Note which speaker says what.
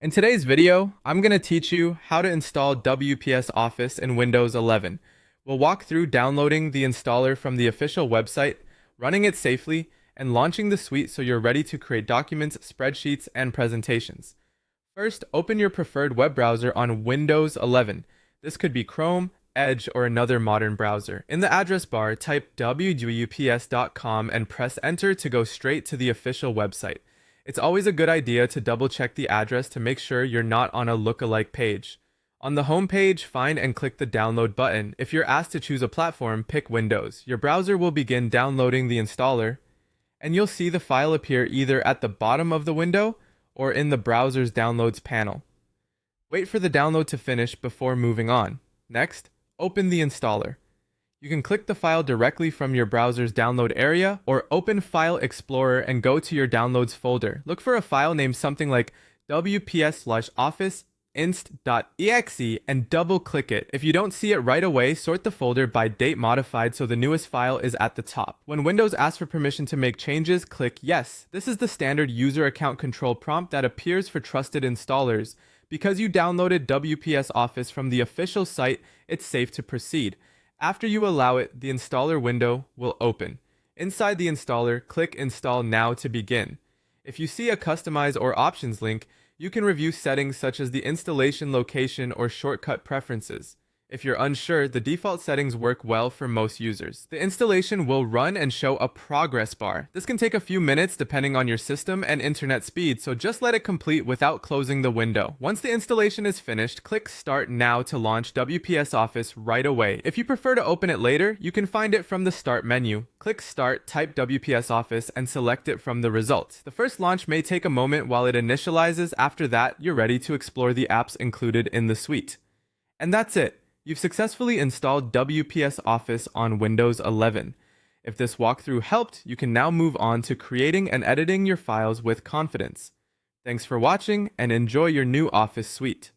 Speaker 1: In today's video, I'm going to teach you how to install WPS Office in Windows 11. We'll walk through downloading the installer from the official website, running it safely, and launching the suite so you're ready to create documents, spreadsheets, and presentations. First, open your preferred web browser on Windows 11. This could be Chrome, Edge, or another modern browser. In the address bar, type www.wps.com and press enter to go straight to the official website. It's always a good idea to double check the address to make sure you're not on a lookalike page. On the home page, find and click the download button. If you're asked to choose a platform, pick Windows. Your browser will begin downloading the installer, and you'll see the file appear either at the bottom of the window or in the browser's downloads panel. Wait for the download to finish before moving on. Next, open the installer. You can click the file directly from your browser's download area or open File Explorer and go to your downloads folder. Look for a file named something like wps/office inst.exe and double click it. If you don't see it right away, sort the folder by date modified so the newest file is at the top. When Windows asks for permission to make changes, click Yes. This is the standard user account control prompt that appears for trusted installers. Because you downloaded WPS Office from the official site, it's safe to proceed. After you allow it, the installer window will open. Inside the installer, click Install Now to begin. If you see a Customize or Options link, you can review settings such as the installation location or shortcut preferences. If you're unsure, the default settings work well for most users. The installation will run and show a progress bar. This can take a few minutes depending on your system and internet speed, so just let it complete without closing the window. Once the installation is finished, click Start Now to launch WPS Office right away. If you prefer to open it later, you can find it from the Start menu. Click Start, type WPS Office, and select it from the results. The first launch may take a moment while it initializes. After that, you're ready to explore the apps included in the suite. And that's it. You've successfully installed WPS Office on Windows 11. If this walkthrough helped, you can now move on to creating and editing your files with confidence. Thanks for watching and enjoy your new Office suite.